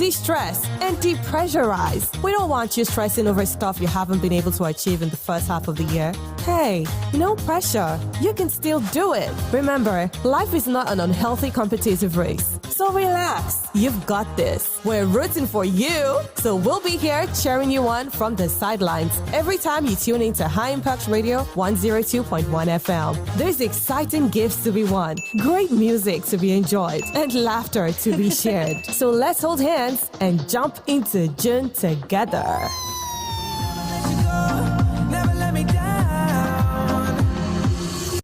de-stress, and depressurize. We don't want you stressing over stuff you haven't been able to achieve in the first half of the year. Hey, no pressure. You can still do it. Remember, life is not an unhealthy competitive race. So relax. You've got this. We're rooting for you. So we'll be here cheering you on from the sidelines every time you tune into High Impact Radio 102.1 FM. There's exciting gifts to be won, great music to be enjoyed, and laughter to be shared. So let's hold hands and jump into June together.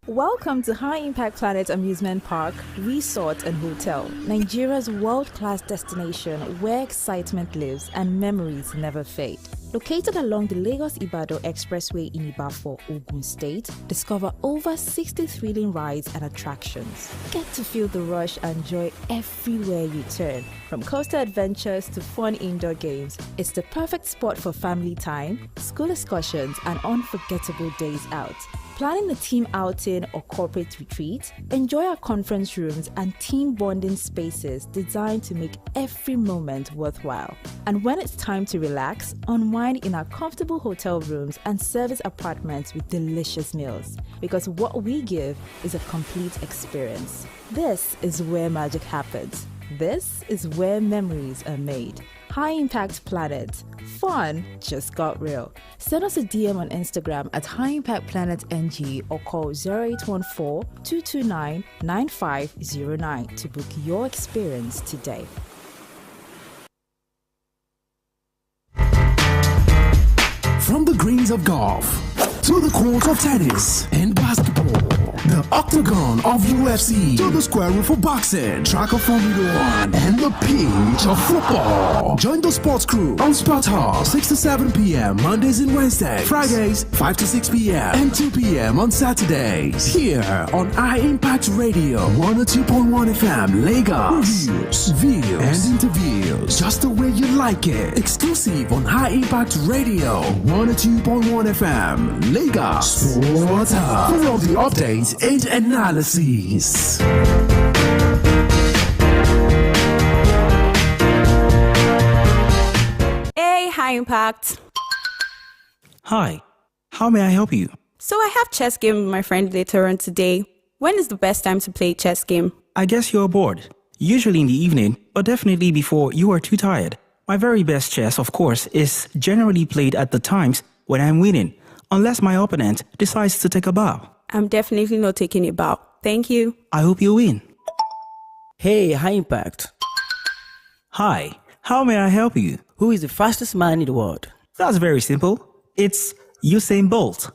Welcome to High Impact Planet Amusement Park, Resort and Hotel, Nigeria's world-class destination where excitement lives and memories never fade. Located along the Lagos-Ibadan Expressway in Ibafo, Ogun State, discover over 60 thrilling rides and attractions. Get to feel the rush and joy everywhere you turn. From coaster adventures to fun indoor games, it's the perfect spot for family time, school excursions, and unforgettable days out. Planning a team outing or corporate retreat? Enjoy our conference rooms and team bonding spaces designed to make every moment worthwhile. And when it's time to relax, unwind in our comfortable hotel rooms and service apartments with delicious meals. Because what we give is a complete experience. This is where magic happens. This is where memories are made. High Impact Planet. Fun just got real. Send us a DM on Instagram at High Impact Planet NG or call 0814-229-9509 to book your experience today. From the greens of golf to the court of tennis and basketball, the octagon of UFC to the square room for boxing, track of Formula 1, and the pitch of football. Join the sports crew on Sport Hall, 6 to 7 p.m. Mondays and Wednesdays, Fridays 5 to 6 p.m. and 2 p.m. on Saturdays. Here on High Impact Radio 102.1 FM, Lagos. Reviews, views, and interviews just the way you like it. Exclusive on High Impact Radio 102.1 FM, Lagos. Sport Hub for all the updates and analysis. Hey, High Impact. Hi, how may I help you? So I have chess game with my friend later on today. When is the best time to play chess game? I guess you're bored. Usually in the evening, but definitely before you are too tired. My very best chess, of course, is generally played at the times when I'm winning, unless my opponent decides to take a bow. I'm definitely not taking a bow. Thank you. I hope you win. Hey, High Impact. Hi, how may I help you? Who is the fastest man in the world? That's very simple. It's Usain Bolt.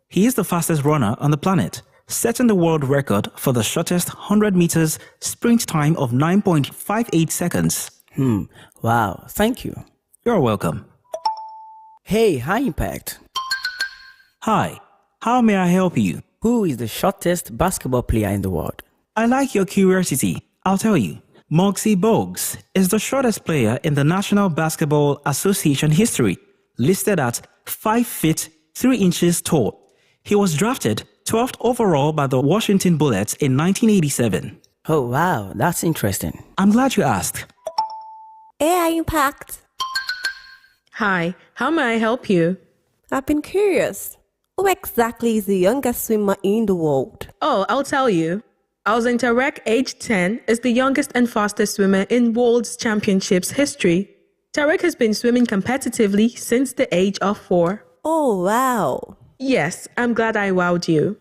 He is the fastest runner on the planet, setting the world record for the shortest 100 meters sprint time of 9.58 seconds. Wow, thank you. You're welcome. Hey, High Impact. Hi, how may I help you? Who is the shortest basketball player in the world? I like your curiosity. I'll tell you. Muggsy Bogues is the shortest player in the National Basketball Association history, listed at 5 feet 3 inches tall. He was drafted 12th overall by the Washington Bullets in 1987. Oh, wow, that's interesting. I'm glad you asked. Hey, Impact. Hi, how may I help you? I've been curious. Who exactly is the youngest swimmer in the world? Oh, I'll tell you. Alzin Tarek, age 10, is the youngest and fastest swimmer in World Championships history. Tarek has been swimming competitively since the age of 4. Oh, wow. Yes, I'm glad I wowed you.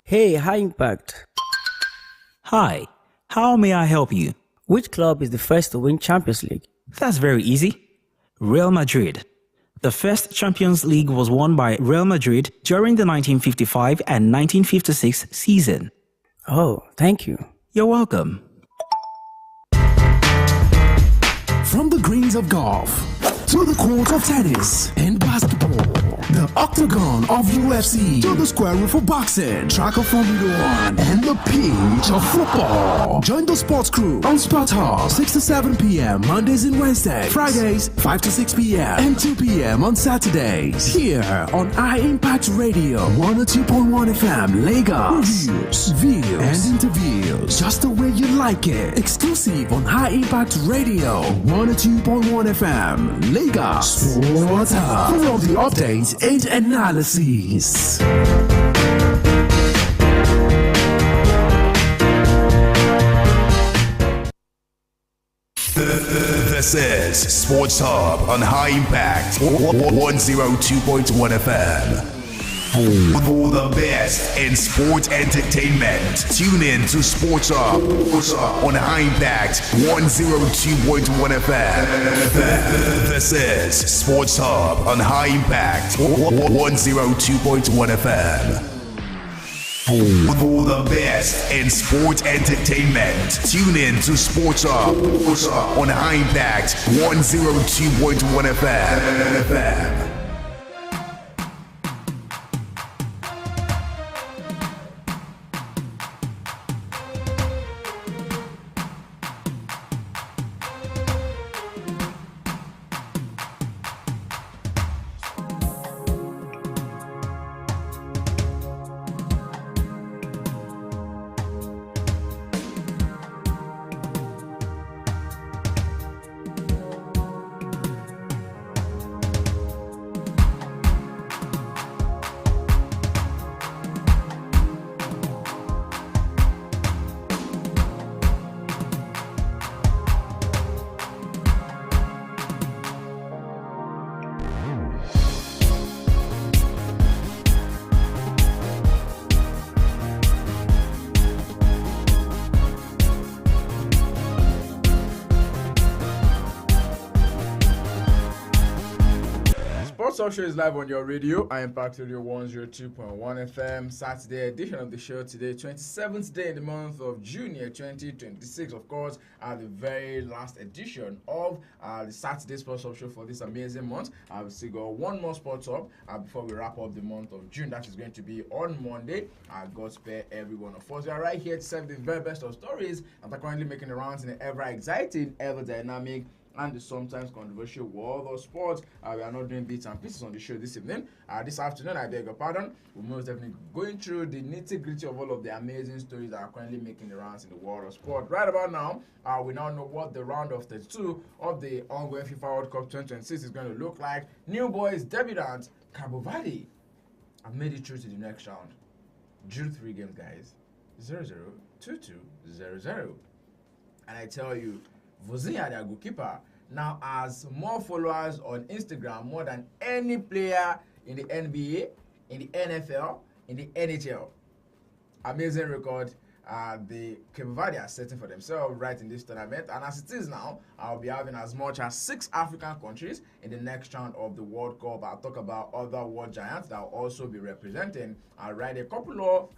Hey, High Impact. Hi, how may I help you? Which club is the first to win Champions League? That's very easy. Real Madrid. The first Champions League was won by Real Madrid during the 1955 and 1956 season. Oh, thank you. You're welcome. From the greens of golf to the court of tennis and basketball, The Octagon of UFC. To the square root for boxing. Track of Formula 1. And the pitch of football. Join the sports crew on Sport Hall, 6 to 7 p.m. Mondays and Wednesdays. Fridays, 5 to 6 p.m. and 2 p.m. on Saturdays. Here on iMpact Radio, 102.1 FM, Lagos. Reviews, views, and interviews. Just the way you like it. Exclusive on High Impact Radio, 102.1 FM, Lagos. Sport Hub. For all the updates and analyses. This is Sports Hub on High Impact 102.1 FM. For the best in sport entertainment, tune in to Sports Hub on High Impact 102.1 FM. This is Sports Hub on High Impact 102.1 FM. For the best in sport entertainment, tune in to Sports Hub on High Impact 102.1 FM. Sports Show is live on your radio. I Impact Radio 102.1 FM. Saturday edition of the show today, 27th day in the month of June, 2026. Of course, the very last edition of the Saturday Sports Show for this amazing month. We've still got one more Sports Up before we wrap up the month of June. That is going to be on Monday. God spare every one of us. We are right here to serve the very best of stories that are currently making the rounds in the ever exciting, ever dynamic, and the sometimes controversial world of sports. We are not doing bits and pieces on the show this evening. This afternoon, I beg your pardon, we're most definitely going through the nitty-gritty of all of the amazing stories that are currently making the rounds in the world of sport. Right about now, we now know what the round of 32 of the ongoing FIFA World Cup 2026 is going to look like. New boys debutant Cabo Verde have made it through to the next round. Drew 3 games, guys. 0-0, 2-2, 0-0. And I tell you, Vozinha, their goalkeeper, now has more followers on Instagram more than any player in the NBA, in the NFL, in the NHL. Amazing record the Cape Verde are setting for themselves right in this tournament. And as it is now, I'll be having as much as 6 African countries in the next round of the World Cup. I'll talk about other world giants that will also be representing. I'll write a couple of,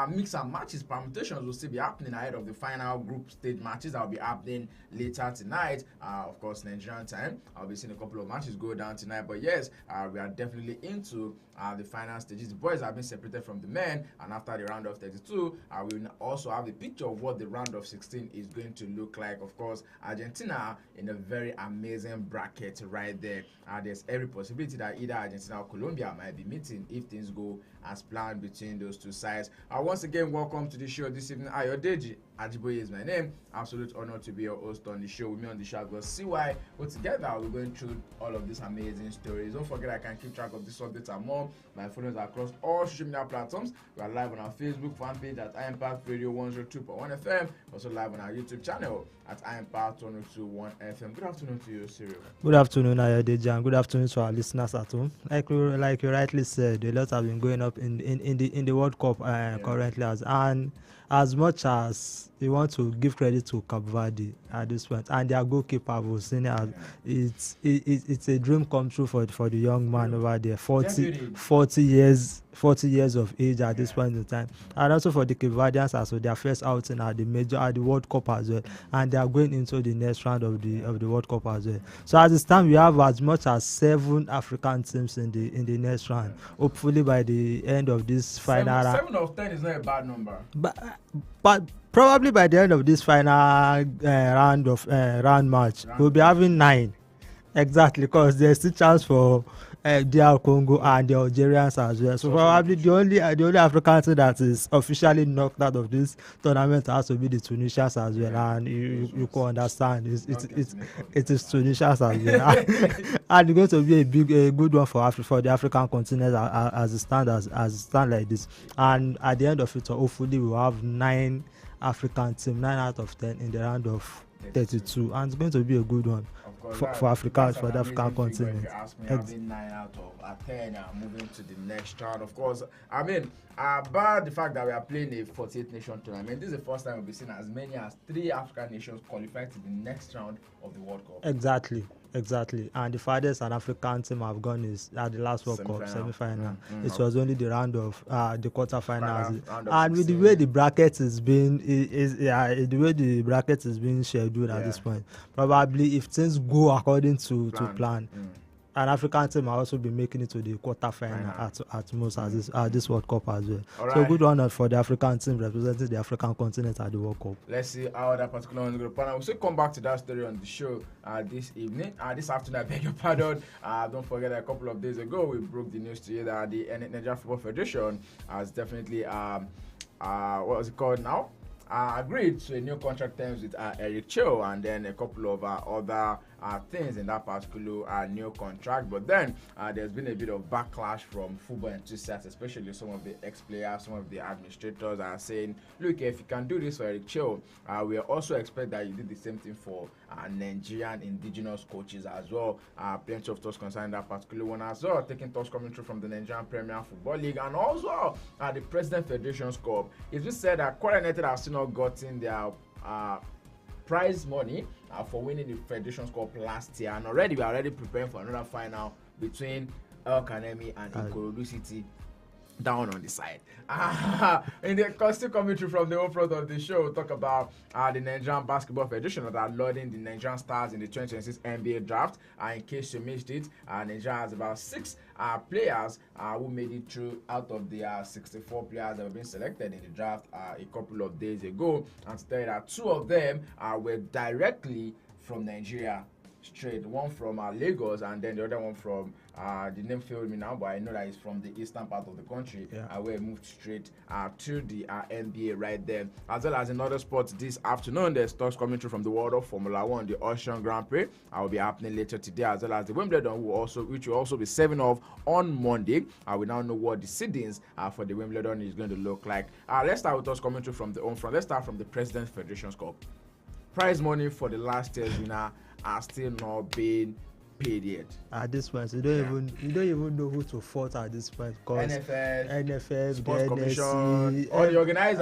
mix and matches permutations will still be happening ahead of the final group stage matches that will be happening later tonight. Of course, Nigerian time. I'll be seeing a couple of matches go down tonight. But yes, we are definitely into the final stages. The boys have been separated from the men, and after the round of 32, we will also have the picture of what the round of 16 is going to look like. Of course, Argentina in a very amazing bracket right there. There's every possibility that either Argentina or Colombia might be meeting if things go as planned between those two sides. Once again, welcome to the show this evening. Ayodeji Ajiboye is my name. Absolute honor to be your host on the show. With me on the show, I've got CY. But together, we're going through all of these amazing stories. Don't forget, I can keep track of these updates and more. My followers are across all social media platforms. We are live on our Facebook fan page at iMpact Radio 102.1 FM. Also live on our YouTube channel at iMpact 102.1 FM. Good afternoon to you, Cyril. Good afternoon, Ayodeji, and good afternoon to our listeners at home. Like you rightly said, a lot have been going up in the World Cup currently, and as much as we want to give credit to Cape Verde at this point, and their goalkeeper Vosine. It's a dream come true for the young man over there. 40 years of age at this point in time, and also for the Cape Verdeans as well, their first outing at the World Cup as well, and they are going into the next round of the World Cup as well. So at this time we have as much as 7 African teams in the next round. Hopefully by the end of this final round, 7 of 10 is not a bad number. But probably by the end of this final round match, we'll be having 9 exactly, because there's still chance for DR Congo and the Algerians as well. So probably the only African team that is officially knocked out of this tournament has to be the Tunisians as well, and you can understand it is Tunisians as well. And it's going to be a good one for the African continent as it stands like this. And at the end of it, hopefully we'll have 9 African teams, 9 out of 10 in the round of 32, and it's going to be a good one for Africa, for the African continent. If you ask me, having 9 out of 10 moving to the next round. Of course, I mean, about the fact that we are playing a 48-nation tournament, this is the first time we'll be seeing as many as 3 African nations qualify to the next round of the World Cup. Exactly. And the farthest an African team have gone is at the last World Cup semi-final. It was only the round of the quarterfinals. And with the way the bracket is being scheduled at this point, probably if things go according to plan, an African team will also be making it to the quarterfinal at most at this World Cup as well. So good one for the African team representing the African continent at the World Cup. Let's see how that particular one is going to pan out. We'll still come back to that story on the show this afternoon. I beg your pardon. Don't forget that a couple of days ago we broke the news to you that the Nigeria Football Federation has definitely what was it called now? Agreed to a new contract terms with Eric Cho, and then a couple of other things in that particular new contract. But then there's been a bit of backlash from football enthusiasts, especially some of the ex-players, some of the administrators are saying, look, if you can do this for Eric Cho, we also expect that you do the same thing for Nigerian indigenous coaches as well. Plenty of thoughts concerning that particular one as well. Taking thoughts coming through from the Nigerian Premier Football League and also the President Federation's Cup. It's been said that Kwara United have still not gotten their prize money for winning the Federation's Cup last year, and we are already preparing for another final between El Kanemi and Ikorodu City down on the side. In the still coming through from the home front of the show, we'll talk about the Nigerian Basketball Federation that are loading the Nigerian Stars in the 2026 NBA draft. In case you missed it, Nigeria has about 6 players who made it through out of the 64 players that have been selected in the draft a couple of days ago. And to tell you that 2 of them were directly from Nigeria. Straight, one from Lagos and then the other one from the name failed me now, but I know that it's from the eastern part of the country. Where moved straight to the NBA right there. As well as in other sports this afternoon, there's talks coming through from the world of Formula 1, the Austrian Grand Prix. Will be happening later today, as well as the Wimbledon which will also be 7 off on Monday. We now know what the seedings for the Wimbledon is going to look like. Let's start with us coming through from the home front. Let's start from the President's Federation's Cup. Prize money for the last year's winner are still not being paid yet. At this point, you don't even know who to fault at this point. Because NFF, Sports the Commission, all the organizers,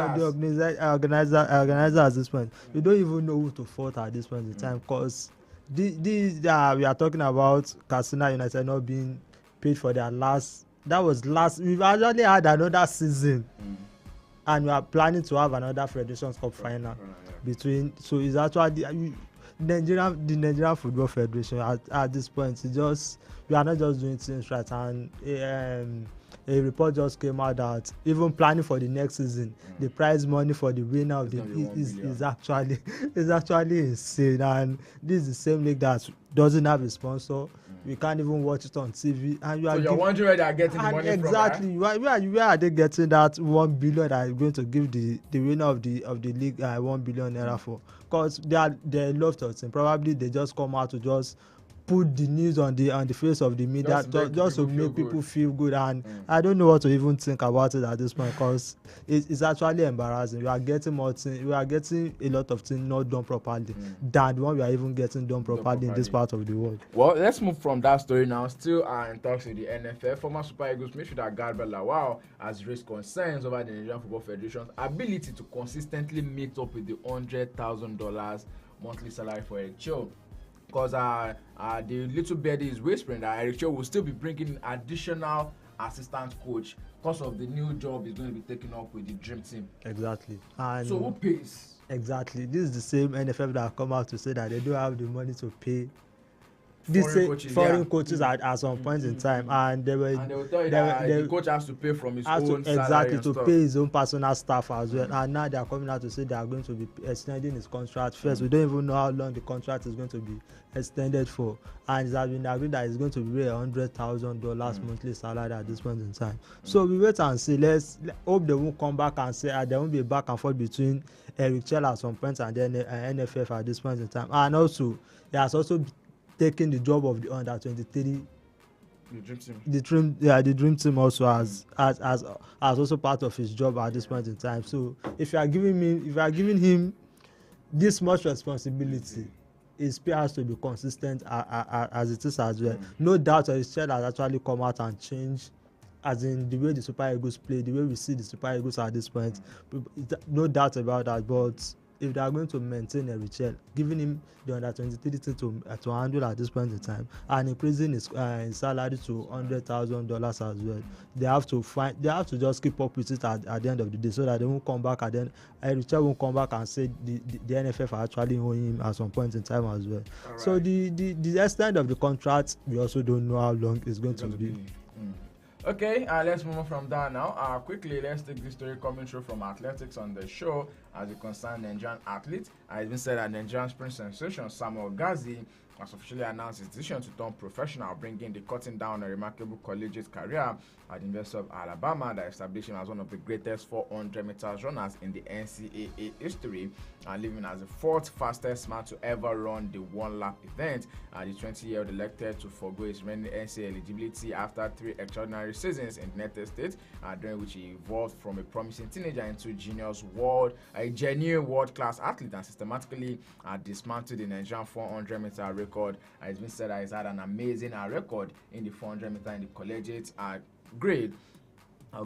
organizers at this point, you don't even know who to fault at this point in time. Because we are talking about Katsina United not being paid for their last. That was last. We've actually had another season, and we are planning to have another Federation's Cup final between. So it's actually. The Nigerian Football Federation at this point, we are not just doing things right, and a report just came out that even planning for the next season, the prize money for the winner of is actually insane, and this is the same league that doesn't have a sponsor. We can't even watch it on TV, and you're wondering where they are getting the money exactly, from. Exactly, where are they getting that 1 billion that are going to give the winner of the league 1 billion naira for? Because they love to think. Probably they just come out to just put the news on the face of the media just to make people feel good, and I don't know what to even think about it at this point, because it's actually embarrassing. We are getting a lot of things not done properly than the one we are even getting done properly in this part of the world. Well, let's move from that story now. Still in talks with the NFL. Former Super Eagles midfielder Garba Lawal has raised concerns over the Nigerian Football Federation's ability to consistently meet up with the $100,000 monthly salary for Eric Cho. Because the little birdie is whispering that Eric Cho will still be bringing in additional assistant coach because of the new job he's going to be taking up with the Dream Team. Exactly. And so who pays? Exactly. This is the same NFF that come out to say that they don't have the money to pay foreign coaches at some point in time, and they will tell you that the coach has to pay from his own salary. Exactly, and to stuff. pay his own personal staff as well. And now they are coming out to say they are going to be extending his contract first. We don't even know how long the contract is going to be extended for, and it has been agreed that it's going to be $100,000 monthly salary at this point in time. So we wait and see. Let's hope they won't come back and say there won't be a back and forth between Eric Chell at some point and then NFF at this point in time. And also he has also taking the job of the under 23, the dream team also as also part of his job at this point in time. So if you are giving him this much responsibility, his pay has to be consistent as it is as well. No doubt his chair has actually come out and changed, as in the way the Super Eagles play, the way we see the Super Eagles at this point. No doubt about that. But if they are going to maintain a Richel, giving him the under 23 to handle at this point in time, and increasing his salary to $100,000 as well, they have to just keep up with it at the end of the day, so that they won't come back and then Richel won't come back and say the NFF are actually owing him at some point in time as well. Right. So the extent of the contract, we also don't know how long it's going to be. Okay, let's move on from that now. Quickly, let's take this story coming through from Athletics on the show as it concerns Nigerian athletes. It's been said that Nigerian sprint sensation Samuel Ghazi has officially announced his decision to turn professional, bringing the cutting down a remarkable collegiate career at the University of Alabama that established him as one of the greatest 400 meters runners in the NCAA history, and leaving as the fourth fastest man to ever run the one-lap event. The 20-year-old elected to forgo his remaining NCAA eligibility after 3 extraordinary seasons in the United States, during which he evolved from a promising teenager into a genuine world-class athlete, and systematically dismantled the Nigerian 400-meter record. It's been said that he's had an amazing record in the 400-meter in the collegiate grade.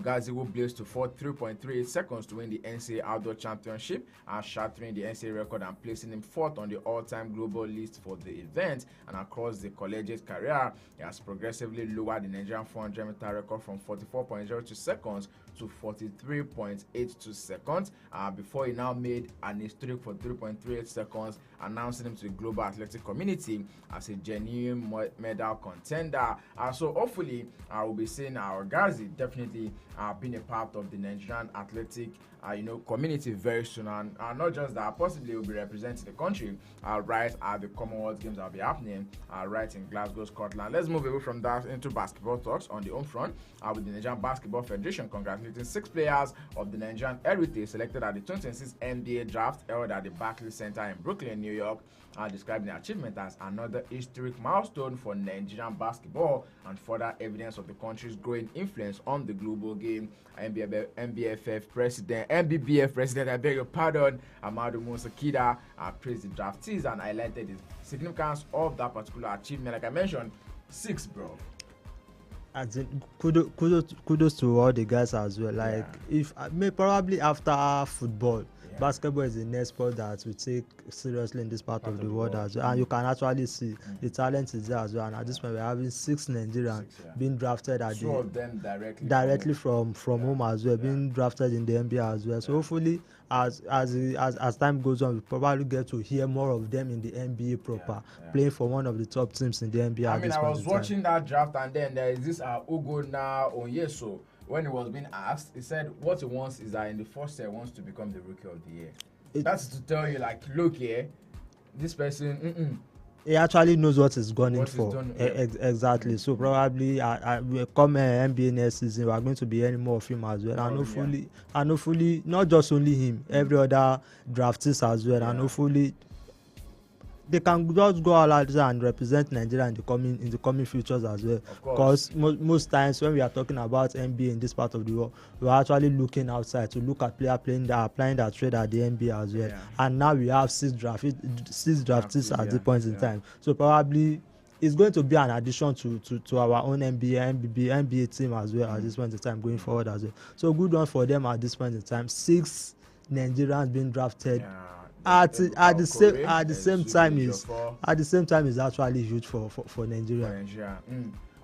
Ghazi will blaze to 3.38 seconds to win the NCAA Outdoor Championship, shattering the NCAA record and placing him 4th on the all-time global list for the event. And across the collegiate career, he has progressively lowered the Nigerian 400-meter record from 44.02 seconds to 43.82 seconds before he now made an historic 43.38 seconds, announcing him to the global athletic community as a genuine medal contender. So hopefully we'll be seeing our Ghazi definitely being a part of the Nigerian athletic community very soon, and not just that, possibly will be representing the country right at the Commonwealth Games that will be happening right in Glasgow, Scotland. Let's move away from that into basketball talks on the home front, with the Nigerian Basketball Federation congratulating 6 players of the Nigerian heritage selected at the 2026 NBA draft held at the Barclays Center in Brooklyn, New York, describing the achievement as another historic milestone for Nigerian basketball and further evidence of the country's growing influence on the global game. NBBF president, I beg your pardon, Amadou Musa Kida, praised the draftees and highlighted the significance of that particular achievement. Like I mentioned, 6, bro. As in, kudos to all the guys as well. Like, if probably after football, basketball is the next sport that we take seriously in this part of the world as well. And you can actually see the talent is there as well. And at this point, we're having 6 Nigerians being drafted at two of them directly from home as well, being drafted in the NBA as well. So hopefully, as time goes on, we probably get to hear more of them in the NBA proper, playing for one of the top teams in the NBA. I mean, I was watching that draft, and then there is this Ugonna Onyeso. When he was being asked, he said what he wants is that in the first year he wants to become the Rookie of the Year. That's to tell you, like, look here, this person, he actually knows what he's gone in for. Exactly. So probably come NBA next season, we are going to be hearing more of him as well. And hopefully, not just only him, every other draftees as well. And hopefully, they can just go all out and represent Nigeria in the coming futures as well. Because most times when we are talking about NBA in this part of the world, we are actually looking outside to look at applying that trade at the NBA as well. And now we have six draftees at this point in time. So probably it's going to be an addition to our own NBA team as well at this point in time going forward as well. So good one for them at this point in time. 6 Nigerians being drafted. At the same time is actually huge for Nigeria.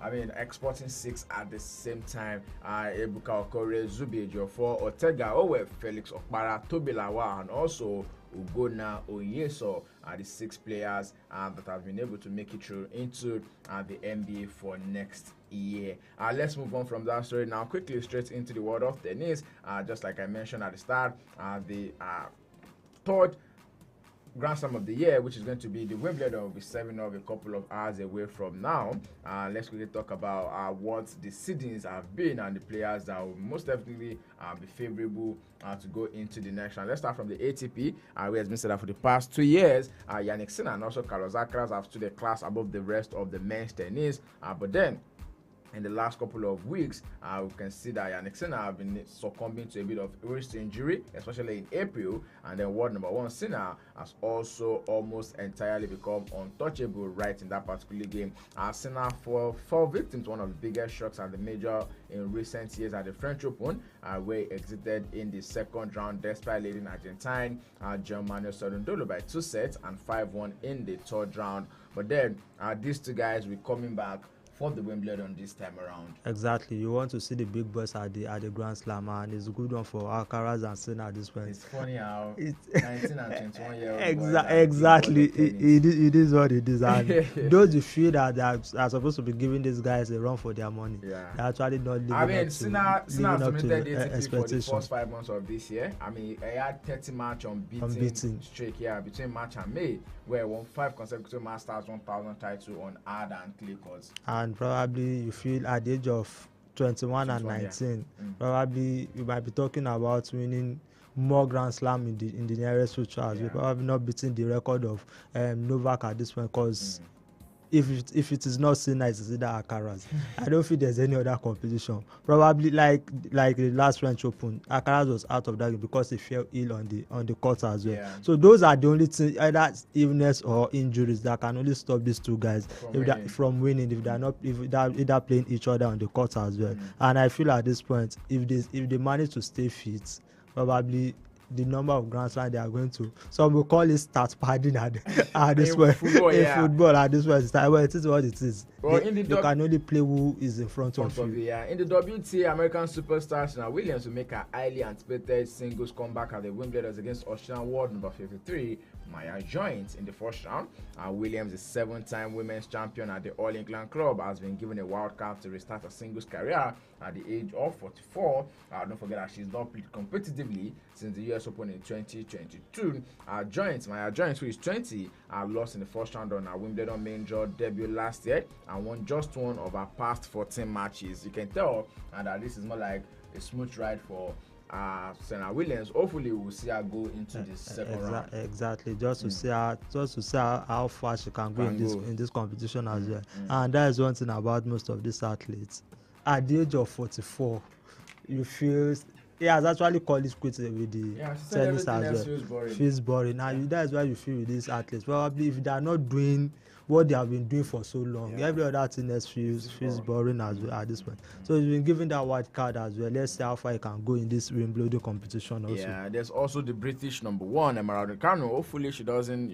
I mean, exporting 6 at the same time. Ebuka Okore, Zubi Ejiofor, Ortega Owe, Felix Okpara, Tobi Lawal, and also Ugonna Oyeso are the 6 players that have been able to make it through into the NBA for next year. Let's move on from that story now quickly straight into the world of tennis. Just like I mentioned at the start, the third Grand Slam of the year, which is going to be the Wimbledon, will be serving up a couple of hours away from now. Let's quickly talk about what the seedings have been and the players that will most definitely be favorable to go into the next round. Let's start from the ATP, where it's been said that for the past 2 years, Yannick Sinner and also Carlos Alcaraz have stood a class above the rest of the men's tennis. But then, in the last couple of weeks, we can see that Yannick Sinner have been succumbing to a bit of wrist injury, especially in April. And then world number 1 Sinner has also almost entirely become untouchable right in that particular game. Sinner fell victim to one of the biggest shocks at the major in recent years at the French Open, where he exited in the second round despite leading Argentine Germano Cerundolo by 2 sets and 5-1 in the third round. But then these 2 guys will coming back for the Wimbledon this time around. Exactly. You want to see the big boys at the Grand Slam, and it's a good one for Alcaraz and Sinner at this point. It's funny how 19 and 21 year old exactly. It is what it is. And those you feel that they are supposed to be giving these guys a run for their money, they're actually not living up to Sinner dominated ATP for the first 5 months of this year. I mean, he had 30 match unbeaten streak here between March and May, where he won 5 consecutive Masters 1000 title on hard and clay courts. And probably you feel at the age of 21 and 19, probably you might be talking about winning more Grand Slam in the nearest future as well. Probably not beating the record of Novak at this point, because if it is not Sinner, it's either Alcaraz. I don't think there's any other competition. Probably like the last French Open, Alcaraz was out of that game because he fell ill on the court as well. So those are the only things, either illness or injuries, that can only stop these 2 guys from winning if they're either playing each other on the court as well. And I feel at this point, if they manage to stay fit, probably the number of Grand Slams they are going to, some will call it start padding at this point. Football at this point. Well, it is what it is. Well, you can only play who is in front of you. In the WTA, American superstar Serena Williams will make a highly anticipated singles comeback at the Wimbledon against Australian world number 53 Maya Joint in the first round. Williams, the 7-time women's champion at the All England Club, has been given a wild card to restart her singles career at the age of 44. Don't forget that she's not played competitively since the US Open in 2022. Maya Joint, who is 20, lost in the first round on her Wimbledon main draw debut last year and won just one of her past 14 matches. You can tell that this is more like a smooth ride for Serena Williams. Hopefully we'll see her go into the second round. Exactly, just to see how far she can go in this competition as well. And that is one thing about most of these athletes. At the age of 44, you feel he has actually called it quits with the tennis as well. Feels boring. And that is why you feel with these athletes. Probably if they are not doing what they have been doing for so long, every other thing feels boring as well at this point. So he's been given that white card as well. Let's see how far he can go in this Wimbledon competition also. Yeah, there's also the British number 1, Emerald Raducanu. Hopefully she doesn't,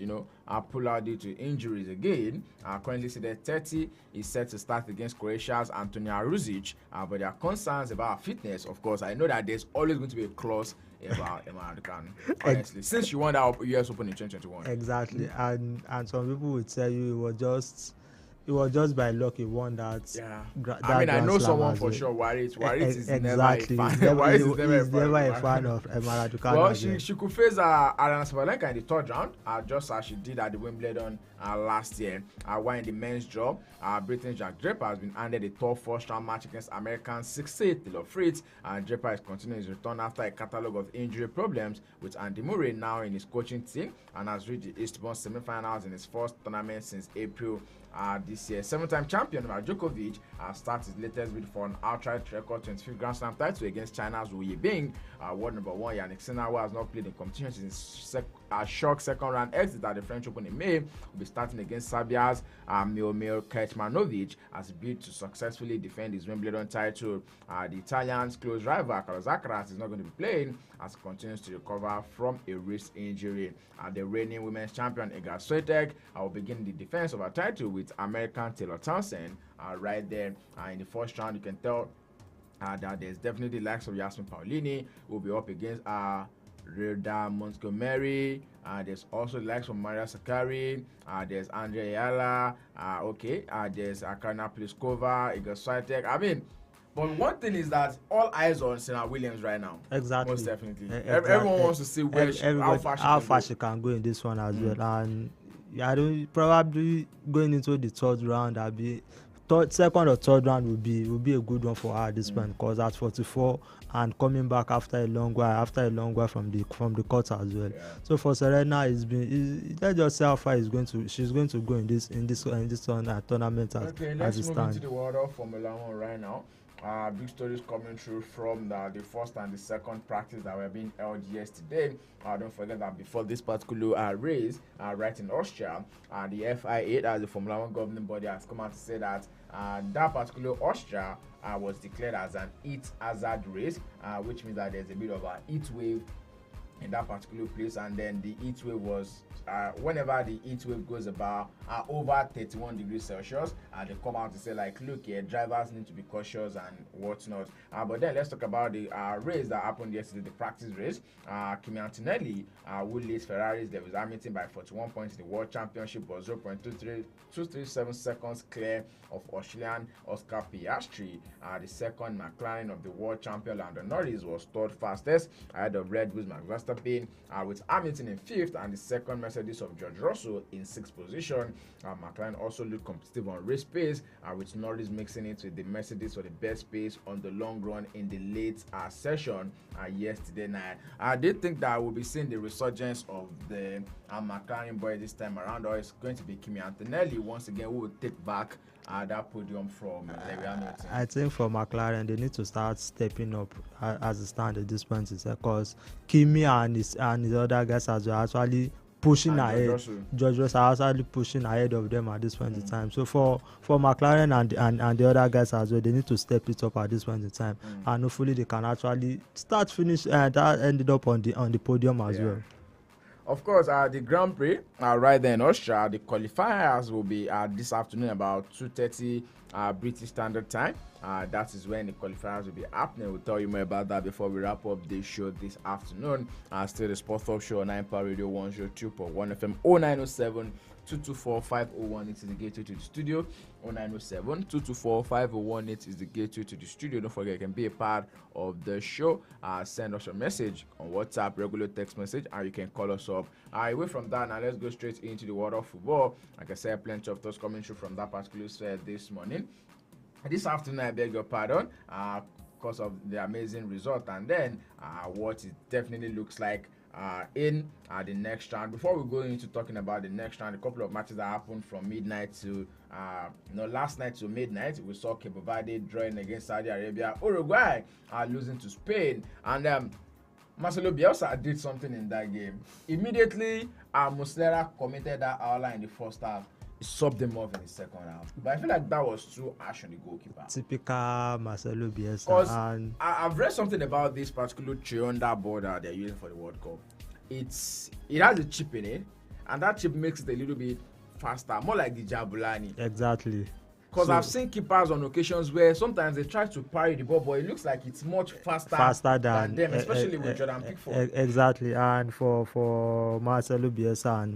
pull out due to injuries again. Currently seated 30 is set to start against Croatia's Antonija Ružić, but there are concerns about her fitness. Of course, I know that there's always going to be a clause about Emerald Raducanu, honestly, since she won that US Open in 2021. Exactly, and some people would tell you it it was just by luck he won that. Yeah. That I mean, I Grand know Slam someone as for well. sure. Warit is Exactly. never a He's fan. Warit is never a fan fan of Emma Raducanu. Well, again. she could face Aryna Sabalenka in the third round, just as she did at the Wimbledon last year. While in the men's draw, Britain's Jack Draper has been handed a tough first-round match against American 6'8" Taylor Fritz. Draper is continuing his return after a catalogue of injury problems, with Andy Murray now in his coaching team and has reached the Eastbourne semi-finals in his first tournament since April this year. Seven-time champion Novak Djokovic starts his latest bid for an outright record 25th Grand Slam title against China's Wu Yibing. World number one Yannick Sinner, who has not played in competition since shock second-round exit at the French Open in May, will be starting against Serbia's Miomir Kecmanovic as he bid to successfully defend his Wimbledon title. The Italian's close rival Carlos Alcaraz is not going to be playing as he continues to recover from a wrist injury. The reigning women's champion Iga Swiatek will begin the defense of her title with American Taylor Townsend right there in the first round. You can tell that there's definitely the likes of Yasmin Paolini who will be up against Rhoda Montgomery. There's also the likes of Maria Sakkari. There's Andrea Ayala. There's Karina Pliskova, Iga Swiatek. I mean, but one thing is that all eyes are on Serena Williams right now. Exactly. Most definitely. Exactly. Everyone wants to see how far she can go in this one as well. And I don't probably going into the third round. Second or third round will be a good one for her at this point, because at 44 and coming back after a long while from the court as well. Yeah. So for Serena, let's just see how far she's going to go in this tournament let's move into the world of Formula 1 right now. Big stories coming through from the first and the second practice that were being held yesterday. Don't forget that before this particular race, right in Austria, the FIA, as the Formula 1 governing body, has come out to say that that particular Austria was declared as an heat hazard race, which means that there's a bit of a heat wave in that particular place, and then the heat wave was whenever the heat wave goes about over 31 degrees Celsius, they come out to say like, look here, drivers need to be cautious and whatnot. But then let's talk about the race that happened yesterday, the practice race. Kimi Antonelli, who leads Ferrari's Lewis Hamilton by 41 points in the World Championship, was 0.237 seconds clear of Australian Oscar Piastri. The second McLaren of the World Champion Lando Norris was third fastest, ahead of Red Bull's Max Verstappen, with Hamilton in fifth, and the second Mercedes of George Russell in sixth position. McLaren also looked competitive on race pace, with Norris mixing it with the Mercedes for the best pace on the long run in the late session yesterday night. I did think that we'll be seeing the resurgence of the McLaren boy this time around, or it's going to be Kimi Antonelli once again who will take back that podium from Lewis Hamilton. I think for McLaren, they need to start stepping up as a stand at this point, because Kimi and his other guys are actually pushing ahead. George Russell are actually pushing ahead of them at this point in time. So for McLaren and the other guys as well, they need to step it up at this point in time, and hopefully they can actually that ended up on the podium as well. Of course, the Grand Prix right there in Austria, the qualifiers will be this afternoon about 2:30 British Standard Time. That is when the qualifiers will be happening. We'll tell you more about that before we wrap up the show this afternoon. Still the Sports Talk Show on 9 Radio 102.1 FM 0907 224-5018 is the gateway to the studio. 0907 224-5018 is the gateway to the studio. Don't forget, you can be a part of the show. Send us a message on WhatsApp, regular text message, and you can call us up. Away from that, now let's go straight into the world of football. Like I said, plenty of thoughts coming through from that particular sphere this morning. This afternoon, I beg your pardon, because of the amazing result, and then what it definitely looks like in the next round. Before we go into talking about the next round, a couple of matches that happened from midnight to last night to midnight. We saw Cape Verde drawing against Saudi Arabia. Uruguay losing to Spain, and Marcelo Bielsa did something in that game. Immediately, Muslera committed that outline in the first half. He subbed them off in the second half. But I feel like that was too harsh on the goalkeeper. Typical Marcelo Bielsa. Because I've read something about this particular Trionda board that they're using for the World Cup. It has a chip in it, and that chip makes it a little bit faster, more like the Jabulani. Exactly. Because So- I've seen keepers on occasions where sometimes they try to parry the ball, but it looks like it's much faster than them, especially with Jordan Pickford. Exactly, and for Marcelo Bielsa and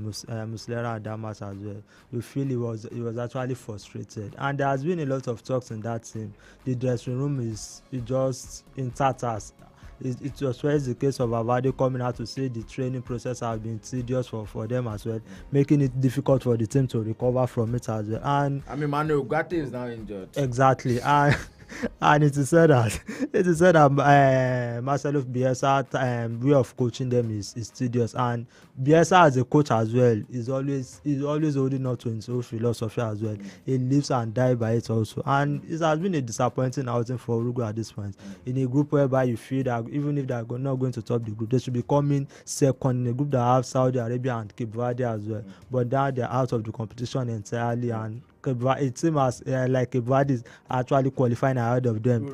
Muslera and Damas as well, you feel he was actually frustrated, and there has been a lot of talks in that team. The dressing room is just in tatters. It was first the case of Avadi coming out to say the training process has been tedious for them as well, making it difficult for the team to recover from it as well. And I mean, Manuel Ugarte is now injured. exactly, and it is said that Marcelo Bielsa way of coaching them is tedious, and Bielsa as a coach as well is always holding up to his own philosophy as well. He lives and dies by it also, and it has been a disappointing outing for Uruguay at this point. In a group whereby you feel that even if they are not going to top the group, they should be coming second in a group that have Saudi Arabia and Cape Verde as well. But now they are out of the competition entirely, and it seems like Cape Verde is actually qualifying ahead of them,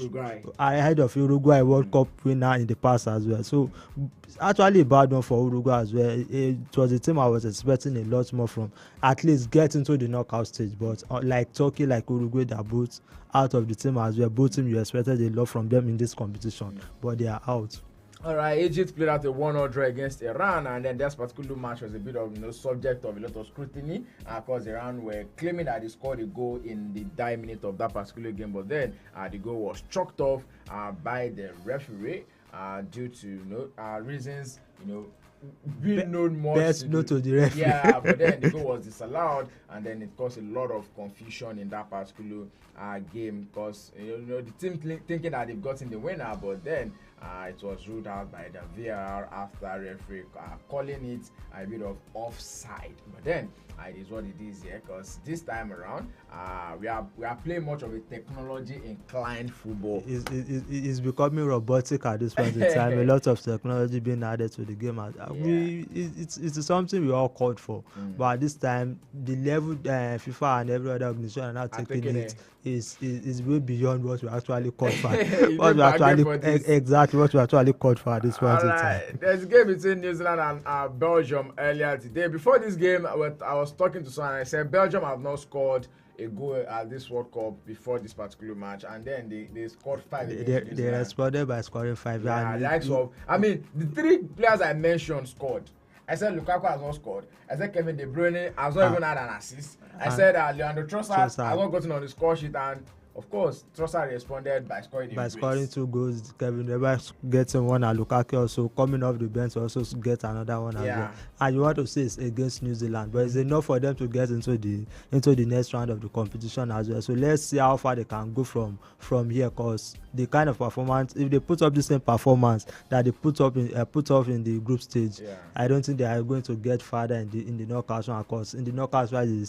ahead of Uruguay World Cup winner in the past as well. So it's actually a bad one for Uruguay as well. It was a team I was expecting a lot more from, at least get into the knockout stage. But like Turkey, like Uruguay, they're both out of the team as well. Both teams you expected a lot from them in this competition, but they are out. All right, Egypt played out a 1-0 draw against Iran, and then this particular match was a bit of subject of a lot of scrutiny because Iran were claiming that they scored a goal in the dying minute of that particular game, but then the goal was chalked off by the referee due to reasons being known more. Best known to the referee. Yeah, but then the goal was disallowed, and then it caused a lot of confusion in that particular game because the team thinking that they've gotten the winner, but then it was ruled out by the VAR after referee calling it a bit of offside. But then it is what it is here, because this time around we are playing much of a technology inclined football. It's becoming robotic at this point in time. A lot of technology being added to the game. It's something we all called for, but at this time the level FIFA and every other organization are now taking it is way beyond what we actually called for. What we actually called for at this point in time. There's a game between New Zealand and Belgium earlier today. Before this game, I was talking to someone and I said Belgium have not scored a goal at this World Cup before this particular match, and then they scored 5 against They responded by scoring 5. The 3 players I mentioned scored. I said Lukaku has not scored. I said Kevin De Bruyne has not even had an assist. I said Leandro Trossard has not gotten on the score sheet, and of course Trossard responded by scoring 2 goals. Kevin De Bruyne getting one, and Lukaku also coming off the bench also get another one as well. And you want to say it's against New Zealand, but it's enough for them to get into the next round of the competition as well. So let's see how far they can go from here, because the kind of performance, if they put up the same performance that they put off in the group stage, I don't think they are going to get farther in the knockout round, because in the knockout round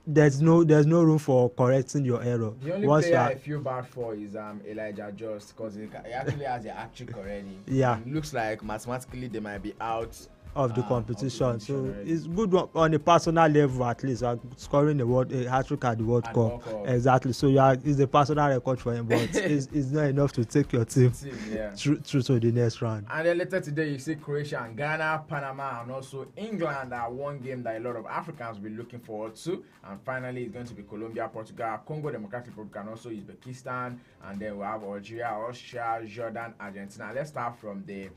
there's no room for correcting your error. The only player I feel bad for is Elijah Just, because he actually has a hat-trick already. Yeah, it looks like mathematically they might be out of the competition. So it's good on a personal level, at least scoring a hat-trick at the World Cup. Exactly. So it's a personal record for him, but it's not enough to take your team through to the next round. And then later today you see Croatia and Ghana, Panama, and also England are one game that a lot of Africans will be looking forward to. And finally it's going to be Colombia, Portugal, Congo Democratic Republic, and also Uzbekistan. And then we have Algeria, Austria, Jordan, Argentina. Let's start from the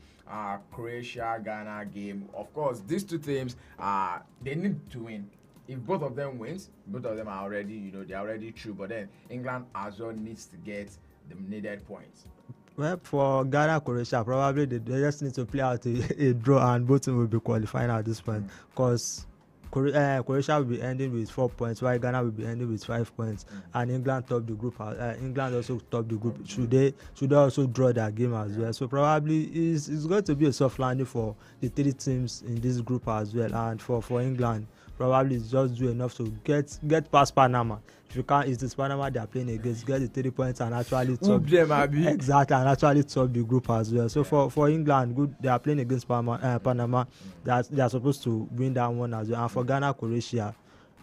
Croatia-Ghana game. Of course, these 2 teams they need to win. If both of them wins, both of them are already, they're already through. But then England as well needs to get the needed points. Well, for Ghana, Croatia, probably they just need to play out a draw, and both teams will be qualifying at this point, because Croatia will be ending with 4 points, while Ghana will be ending with 5 points, and England top the group. England also top the group. Should they also draw their game as well? So probably it's going to be a soft landing for the 3 teams in this group as well, and for England, probably it's just do enough to get past Panama. If you can't, it is Panama they are playing against, get the 3 points and actually top the group as well. So for England, good, they are playing against Panama. They are supposed to win that one as well. And for Ghana, Croatia,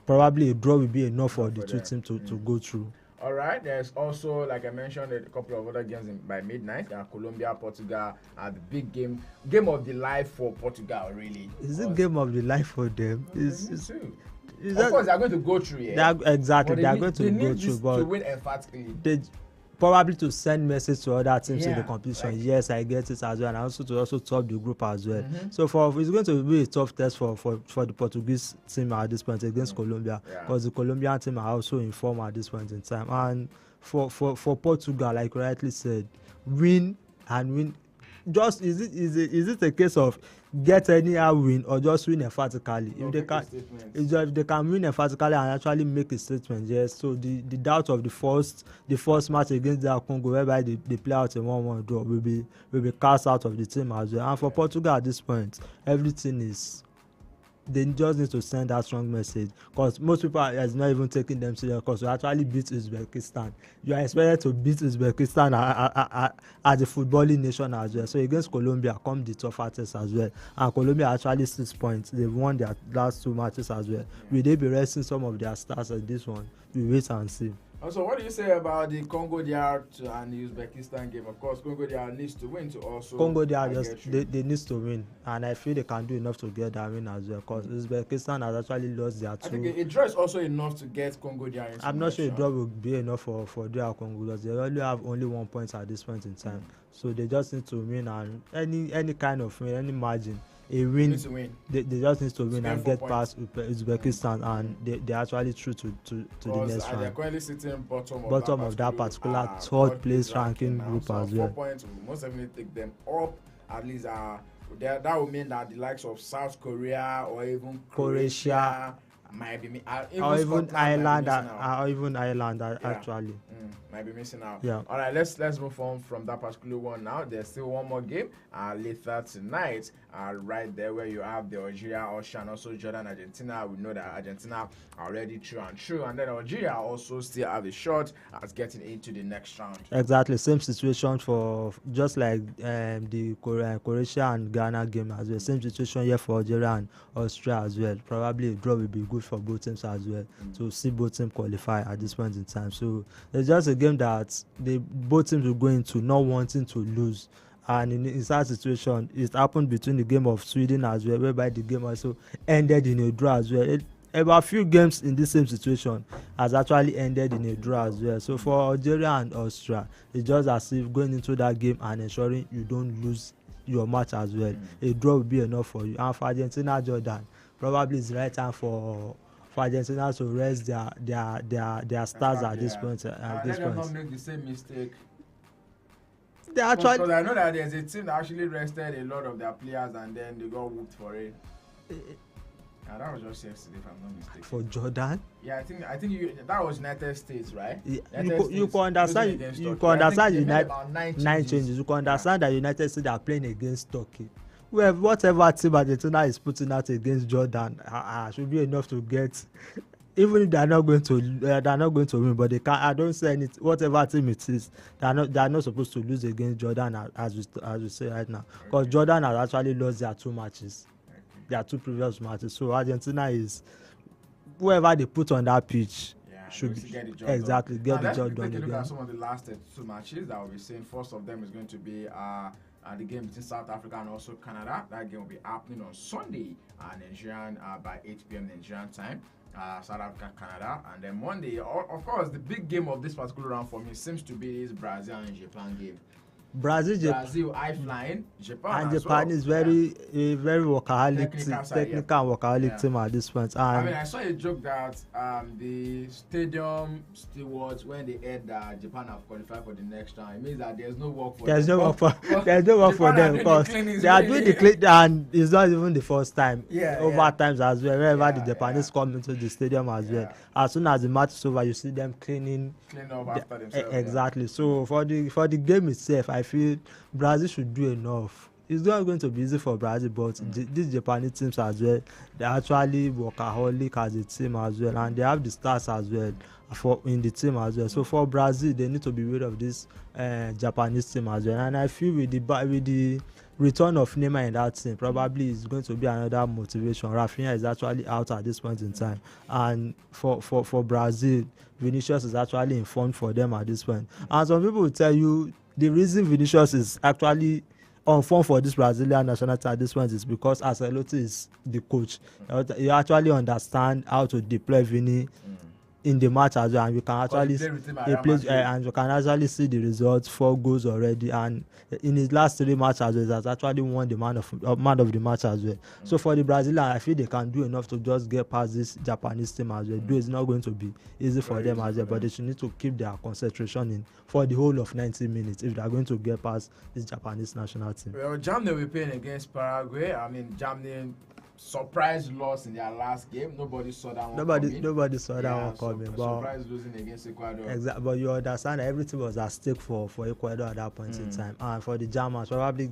probably a draw will be enough for the 2 teams to go through. All right, there's also, like I mentioned, a couple of other games by midnight. Colombia, Portugal, the big game of the life for Portugal, really. Is it game of the life for them? Of course, they are going to go through. Yeah. Exactly, they are going to they go need through, this but to win emphatically. they probably to send message to other teams in the Yeah, competition. like- Yes, I get it as well, and also to top the group as well. So it's going to be a tough test for the Portuguese team at this point against Colombia, because the Colombian team are also in form at this point in time. And for Portugal, like you rightly said, win. Just is it a case of get anyhow win or just win emphatically? If they can win emphatically and actually make a statement, yes. So the doubt of the first match against the Congo, whereby they play out a 1-1 draw, will be cast out of the team as well. And for Portugal at this point, everything is. They just need to send that strong message, because most people are not even taking them serious, because you actually beat Uzbekistan. You are expected to beat Uzbekistan as a footballing nation as well. So against Colombia come the tougher test as well, and Colombia actually 6 points. They've won their last 2 matches as well. Will they be resting some of their stars at this one? We wait and see. Also, what do you say about the Congo DR and the Uzbekistan game? Of course, Congo DR needs to win to also. Congo DR they need to win, and I feel they can do enough to get that win as well, because Uzbekistan has actually lost their 2. I think a draw is also enough to get Congo DR into. I'm not sure a draw will be enough for DR Congo, because they only have 1 point at this point in time. So they just need to win, and any kind of win, any margin. A win, they just need to win and get past Uzbekistan, and they actually through to the next round. They're currently sitting bottom of that particular third place ranking group so as well. 4 points will most definitely take them up. At least that would mean that the likes of South Korea or even Croatia might be or even Ireland actually might be missing out. Yeah. All right, let's move on from that particular one now. There's still one more game later tonight, right there where you have the Algeria, Austria, and also Jordan, Argentina. We know that Argentina are already through, and then Algeria also still have a shot at getting into the next round. Exactly, same situation for just like the Croatia and Ghana game as well. Same situation here for Algeria and Austria as well. Probably a draw will be good for both teams as well, to see both teams qualify at this point in time. So it's just a game that both teams will go into not wanting to lose. And in that situation, it happened between the game of Sweden as well, whereby the game also ended in a draw as well. About a few games in this same situation has actually ended in a draw as well. So for Algeria and Austria, it's just as if going into that game and ensuring you don't lose your match as well. A draw will be enough for you. And for Argentina, Jordan, probably it's the right time for Argentina to rest their stars at this point. Let them not make the same mistake. They actually. Because I know that there's a team that actually rested a lot of their players and then they got whooped for it. That was just yesterday, if I'm not mistaken. For Jordan? Yeah, I think that was United States, right? Yeah, you can understand. You can understand United 9 changes. You can understand that United States are playing against Turkey. Well, whatever team Argentina is putting out against Jordan should be enough to get. Even if they are not going to win, but they can. I don't say anything. Whatever team it is, they are not supposed to lose against Jordan as we say right now, because Jordan has actually lost their 2 matches, their 2 previous matches. So Argentina is whoever they put on that pitch should get the job done. Let's take a look again. at some of the last 2 matches that we'll be seeing. First of them is going to be the game between South Africa and also Canada. That game will be happening on Sunday, Nigerian by 8 p.m. Nigerian time. South Africa, Canada, and then Monday. Of course, the big game of this particular round for me seems to be this Brazil and Japan game. Brazil high flying, Japan and Japan well. Is very workaholic, technical workaholic team at this point. I mean, I saw a joke that the stadium stewards, when they heard that Japan have qualified for the next round, it means that there's no work for them. There's no work for them because they are doing the clean, and it's not even the first time. Over times as well, wherever the Japanese come into the stadium as well. As soon as the match is over, you see them cleaning up after themselves. Exactly. So for the game itself, I feel Brazil should do enough. It's not going to be easy for Brazil, but these Japanese teams as well, they're actually workaholic as a team as well, and they have the stars as well in the team as well. So for Brazil, they need to be rid of this Japanese team as well. And I feel with the return of Neymar in that team, probably is going to be another motivation. Rafinha is actually out at this point in time, and for Brazil, Vinicius is actually informed for them at this point. And some people will tell you the reason Vinicius is actually on form for this Brazilian national team at this point is because Ancelotti is the coach. You actually understand how to deploy Vini in the match as well, and you can actually and you can actually see the results. 4 goals already, and in his last 3 matches as well, he has actually won the man of the match as well. So for the Brazilian, I feel they can do enough to just get past this Japanese team as well. Though it's not going to be easy for them as well, but they should need to keep their concentration in for the whole of 90 minutes if they are going to get past this Japanese national team. Well, Germany will be playing against Paraguay. I mean, Germany surprise loss in their last game. Nobody saw that one coming. Nobody saw that one coming. Surprise losing against Ecuador. Exactly, but you understand that everything was at stake for Ecuador at that point in time, and for the Germans probably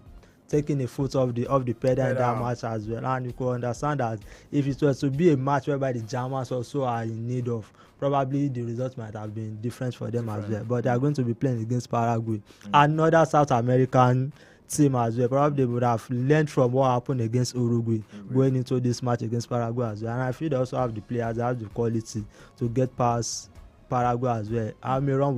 taking a foot off the pedal in that match as well. And you could understand that if it was to be a match whereby the Germans also are in need of, probably the results might have been different for them as well. But they are going to be playing against Paraguay, another South American team as well. Probably they would have learned from what happened against Uruguay going into this match against Paraguay as well. And I feel they also have the players, they have the quality to get past Paraguay as well. Almiron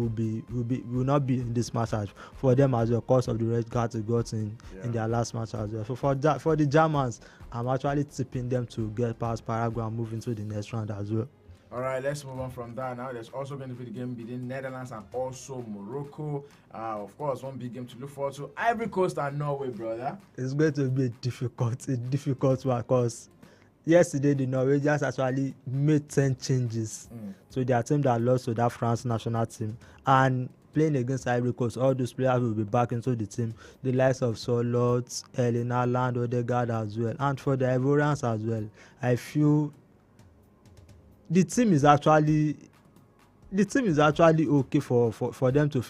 will not be in this match for them as well because of the red card they got in their last match as well. So for the Germans, I'm actually tipping them to get past Paraguay and move into the next round as well. All right, let's move on from that now. There's also going to be the game between Netherlands and also Morocco. Of course, one big game to look forward to. Ivory Coast and Norway, brother. It's going to be a difficult one because yesterday the Norwegians actually made 10 changes to their team that lost to that France national team. And playing against Ivory Coast, all those players will be back into the team. The likes of Solot, Erling Haaland, Odegaard as well. And for the Ivorians as well, I feel the team is actually okay for them to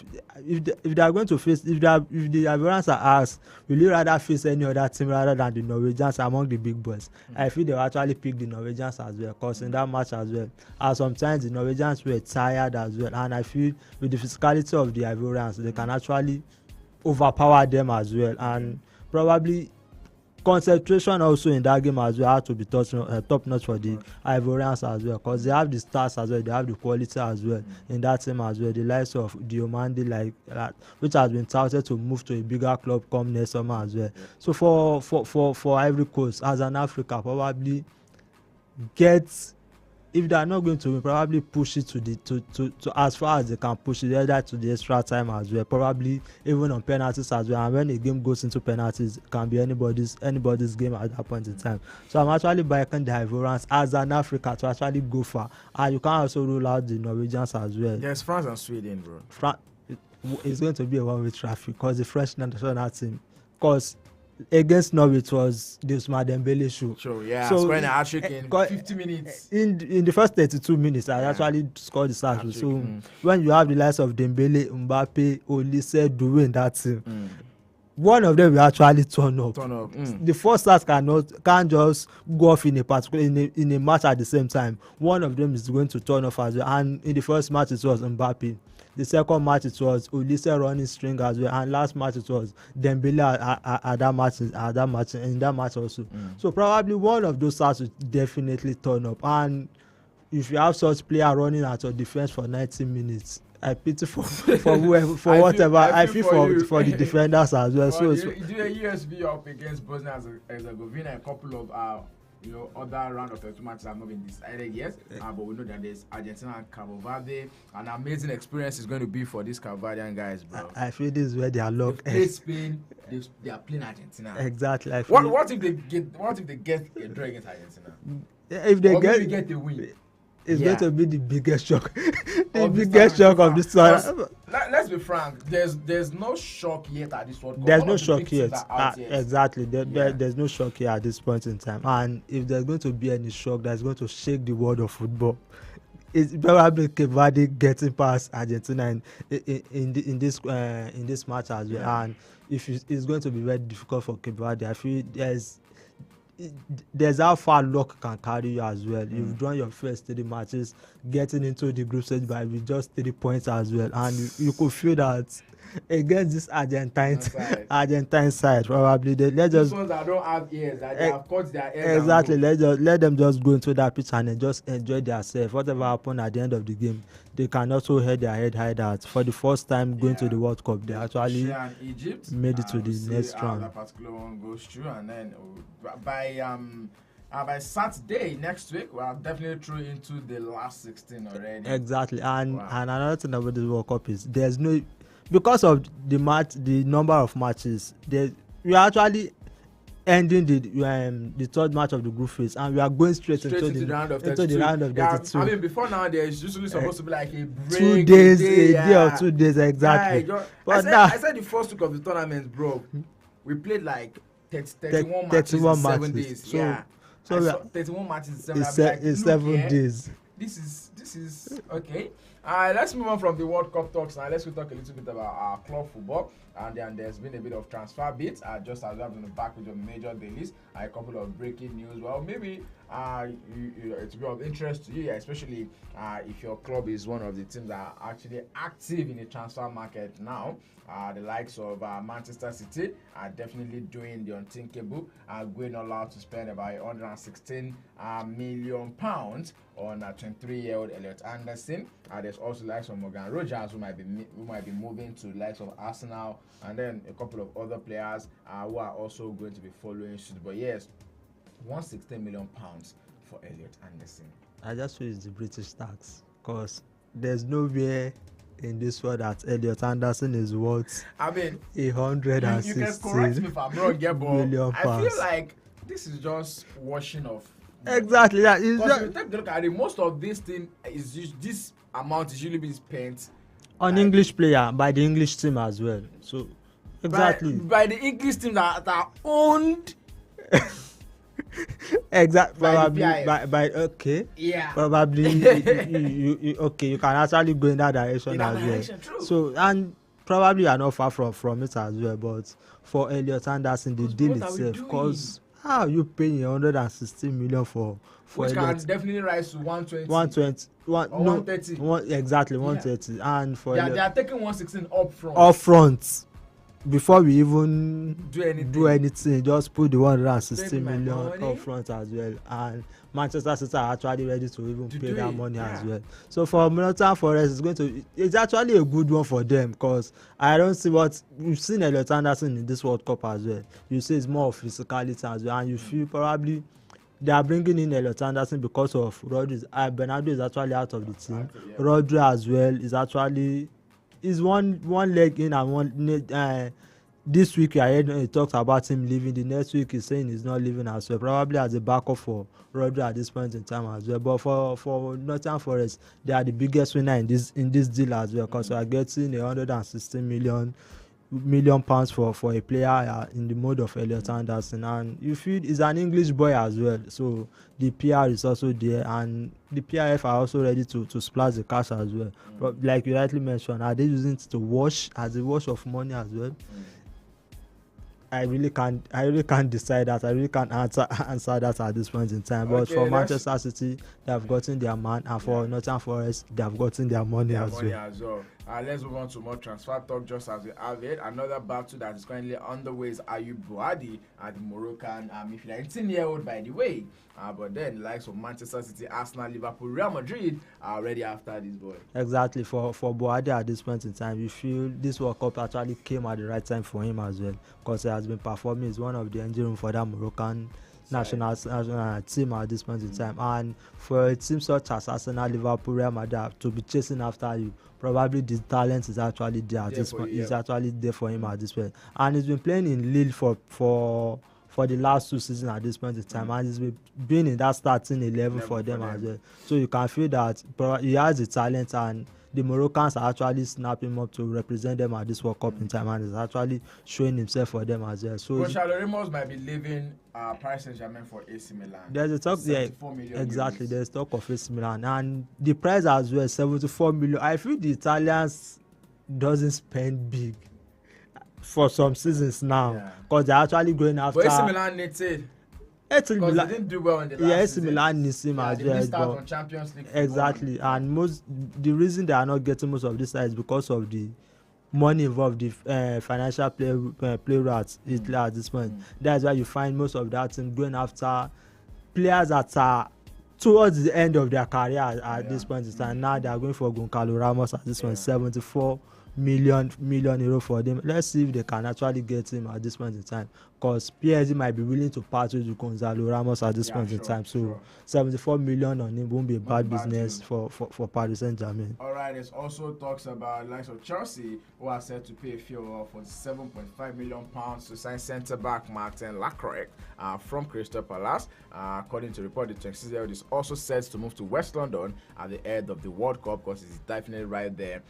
if they are going to face if the Ivorians are asked, will you rather face any other team rather than the Norwegians among the big boys? I feel they will actually pick the Norwegians as well because in that match as well, sometimes the Norwegians were tired as well, and I feel with the physicality of the Ivorians they can actually overpower them as well, and probably concentration also in that game as well had to be top notch for the Ivorians as well because they have the stars as well, they have the quality as well in that team as well. The likes of Diomande, like that, which has been touted to move to a bigger club come next summer as well. So for Ivory Coast as an Africa, probably if they are not going to probably push it to as far as they can push it, either to the extra time as well, probably even on penalties as well. And when a game goes into penalties, it can be anybody's game at that point in time. So I'm actually backing the Ivorians as an Africa to actually go far, and you can also rule out the Norwegians as well. Yes, France and Sweden, bro. It's going to be a one-way traffic because the French national team, because against Norway it was the Ousmane Dembele show. Sure, yeah. So scoring a hat-trick in 50 minutes. In the first 32 minutes, I actually scored the hat-trick. So when you have the likes of Dembele, Mbappe, Olise, Doué in that team, one of them will actually turn up. The first stars can't just go off in a match at the same time. One of them is going to turn off as well. And in the first match it was Mbappe. The second match it was Olise running string as well, and last match it was Dembele at that match also. So probably one of those stars will definitely turn up. And if you have such player running at your defense for 90 minutes, I pity for whatever. I feel for the defenders as well. So you do a USB up against Bosnia and Herzegovina, a couple of other round of 32 matches have not been decided yet, but we know that there's Argentina and Cabo Verde. An amazing experience is going to be for these Cabo Verdean guys, bro. I feel this is where they are locked. They Spain, they are playing Argentina. Exactly. What if they get a draw against Argentina? If they get the win, it's going to be the biggest shock. The biggest shock of this one. Let's be frank. There's no shock yet at this World Cup. There's no shock yet. Exactly. There's no shock here at this point in time. And if there's going to be any shock that's going to shake the world of football, it's probably Cape Verde getting past Argentina in this match as well. And if it's going to be very difficult for Cape Verde, I feel there's how far luck can carry you as well. You've drawn your first 3 matches, getting into the group stage by with just 3 points as well, and you could feel that against this Argentine side. Probably let's These just ones that don't have ears, that they have cut their ears. exactly. Let them just go into that pitch and then just enjoy themselves. Whatever happen at the end of the game, they can also hold their head high that for the first time going to the World Cup, they actually Egypt made it to the next round. That particular one goes through, and then by Saturday next week, we're definitely through into the last 16 already. Exactly, and another thing about this World Cup is there's no, because of the number of matches, we are actually ending the third match of the group phase, and we are going straight into the round of 32. I mean, before now, there's usually supposed to be like a break, 2 days, a day or 2 days exactly. But I said the first week of the tournament, bro, we played like 31 matches in 7 days. So 31 matches in 7 days. This is okay. Let's move on from the World Cup talks now. Let's talk a little bit about our club football. And then there's been a bit of transfer bits, just as we have in the back with the major dailies, a couple of breaking news. Well, maybe it's be of interest to you, especially if your club is one of the teams that are actually active in the transfer market now. The likes of Manchester City are definitely doing the unthinkable, going all out to spend about £116 million on 23-year-old Elliot Anderson. There's also the likes of Morgan Rogers who might be moving to the likes of Arsenal, and then a couple of other players who are also going to be following suit. But yes, £116 million for Elliot Anderson. I just feel it's the British tax, because there's nowhere in this world that Elliot Anderson is worth. I mean, 116 you can correct me if I'm wrong, yeah, but million pounds. I feel like this is just washing off. Exactly, yeah. Because if you take a look at it, most of this thing this amount is usually being spent on English player by the English team as well. So exactly by the English team that are owned. Exactly, probably by okay. Yeah. Probably you okay. You can actually go in that direction as well. True. So, and probably you are not far from it as well. But for Elliot Anderson, the deal itself, because how are you paying 116 million for which Elliot? Can definitely rise to 120. 130. Exactly, 130. And for they are taking 116 up front. Up front. Before we even do anything, just put the 160 million up front as well. And Manchester City are actually ready to even pay that money as well. So for Nottingham Forest, it's actually a good one for them, because I don't see what we've seen Elliot Anderson in this World Cup as well. You see it's more of physicality as well, and you feel probably they are bringing in Elliot Anderson because of Rodri. Bernardo is actually out of the team. Rodri as well is one leg in, and one this week I heard he talked about him leaving. The next week he's saying he's not leaving as well, probably as a backup for Rodri at this point in time as well. But for Nottingham Forest, they are the biggest winner in this deal as well, because we are getting 116 million pounds for a player in the mode of Elliot Anderson, and you feel he's an English boy as well, so the PR is also there, and the PRF are also ready to splash the cash as well. But like you rightly mentioned, are they using it to wash as a wash of money as well? I really can't decide that. I really can't answer that at this point in time. But for Manchester City, they have gotten their man, and for Nottingham Forest, they have gotten their money as well. Let's move on to more transfer talk, just as we have it. Another battle that is currently underway is Ayub Buadi, the Moroccan midfielder, 18-year-old by the way. But then the likes of Manchester City, Arsenal, Liverpool, Real Madrid are ready after this boy. Exactly. For Buadi at this point in time, you feel this World Cup actually came at the right time for him as well, because he has been performing as one of the engine room for that Moroccan national team at this point in time. And for a team such as Arsenal, Liverpool, Real Madrid to be chasing after you, probably the talent is actually there at this point. It's actually there for him at this point, and he's been playing in Lille for the last 2 seasons at this point in time, and he's been in that starting 11 for them as well. So you can feel that he has the talent, and the Moroccans are actually snapping him up to represent them at this World Cup in time, and he's actually showing himself for them as well. So Gonçalo Ramos might be leaving Paris Saint-Germain for AC Milan. There's a talk there, exactly. There's talk of AC Milan, and the price as well, 74 million. I feel the Italians doesn't spend big for some seasons now, because they're actually going after. But AC Milan needs it. Because they didn't do well in the last AC Milan needs him as well. They missed out on Champions League. Exactly, and the reason they are not getting most of this is because of the money involved, the financial play rats at this point. That's why you find most of that team going after players that are towards the end of their career at this point in time. Now they are going for Goncalo Ramos at this point, 74 million euro for them. Let's see if they can actually get him at this point in time, because PSG might be willing to part with Gonzalo Ramos at this point in time. So 74 million on him won't be a bad business for Paris Saint-Germain. All right, there's also talks about the likes of Chelsea, who are set to pay a fee of £47.5 million to sign centre-back Martin Lacroix from Crystal Palace. According to report, the 26-year-old is also set to move to West London at the end of the World Cup, because he's definitely right there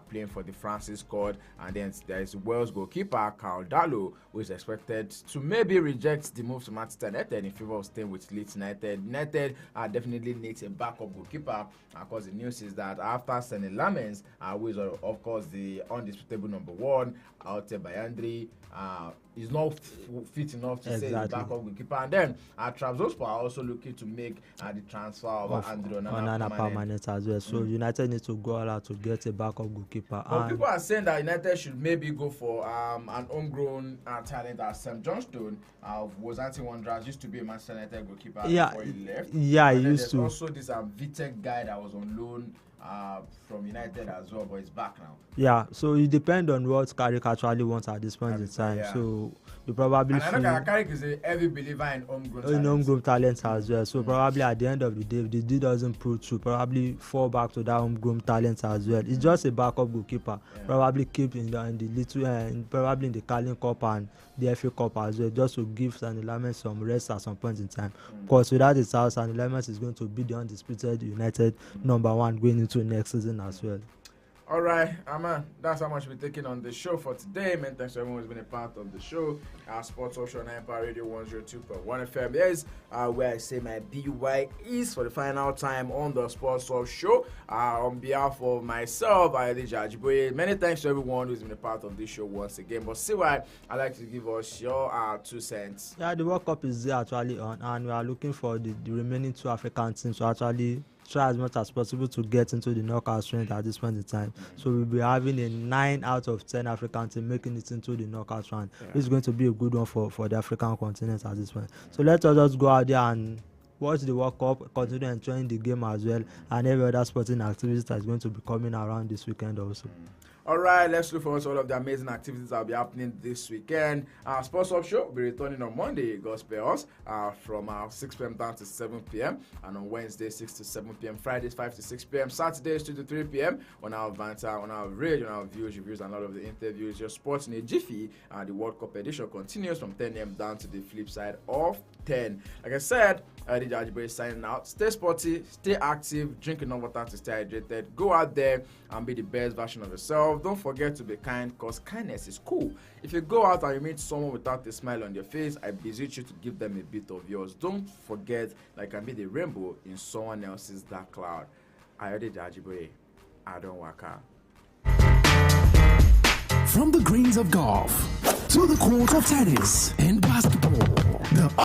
playing for the Francis squad. And then there is Wales goalkeeper Karl Darlow, who is expected to maybe reject the move to Manchester United in favor of staying with Leeds United. United definitely needs a backup goalkeeper, because the news is that after Senne Lammens, who is of course the undisputable number one, Alte Bayandri is not fit enough to say the backup goalkeeper. And then Trabzonspor are also looking to make the transfer of Andre Onana permanent as well. So United need to go all out to get a backup goalkeeper. But people are saying that United should maybe go for an homegrown talent as Sam Johnstone of Wolverhampton Wanderers. Used to be a Manchester United goalkeeper before he left. Yeah, he used to. Also this Vitek guy that was on loan from United as well, but he's back now. Yeah, so it depends on what Carrick actually wants at this point in time. Yeah. So you probably. And I know Carrick is a heavy believer in homegrown talents as well. So probably at the end of the day, if the deal doesn't prove true, probably fall back to that homegrown talent as well. It's just a backup goalkeeper. Probably keep in the little, probably in the Carling Cup and the FA Cup as well, just to give Senne Lammens some rest at some point in time. Because without his house, Senne Lammens is going to be the undisputed United number one going into next season as well. All right, man, that's how much we're taking on the show for today. Man, thanks to everyone who's been a part of the show. Sports Talk Show on Empire Radio 102.1 FM. There's where I say my BY is for the final time on the Sports Talk Show. On behalf of myself, Ayodele Ajiboye, many thanks to everyone who's been a part of this show once again. But see why I'd like to give us your 2 cents. Yeah, the World Cup is actually on, and we are looking for the remaining 2 African teams to actually try as much as possible to get into the knockout round at this point in time. So we'll be having a 9 out of 10 African team making it into the knockout round. It's going to be a good one for the African continent at this point. So let us just go out there and watch the World Cup, continue enjoying the game as well, and every other sporting activities that's going to be coming around this weekend also. All right, let's look forward to all of the amazing activities that will be happening this weekend. Our Sports Up Show will be returning on Monday, Gospel Us, from 6 p.m. down to 7 p.m. And on Wednesday, 6 to 7 p.m. Fridays, 5 to 6 p.m. Saturdays, 2 to 3 p.m. on our Vanta, on our radio, on our views, reviews, and all of the interviews. Your sports in a jiffy. The World Cup edition continues from 10 a.m. down to the flip side of 10. Like I said, Ayodele Ajiboye signing out. Stay sporty, stay active, drink enough water to stay hydrated. Go out there and be the best version of yourself. Don't forget to be kind, because kindness is cool. If you go out and you meet someone without a smile on their face, I beseech you to give them a bit of yours. Don't forget that you can be the rainbow in someone else's dark cloud. Ayodele Ajiboye, I don't work out. From the greens of golf to the court of tennis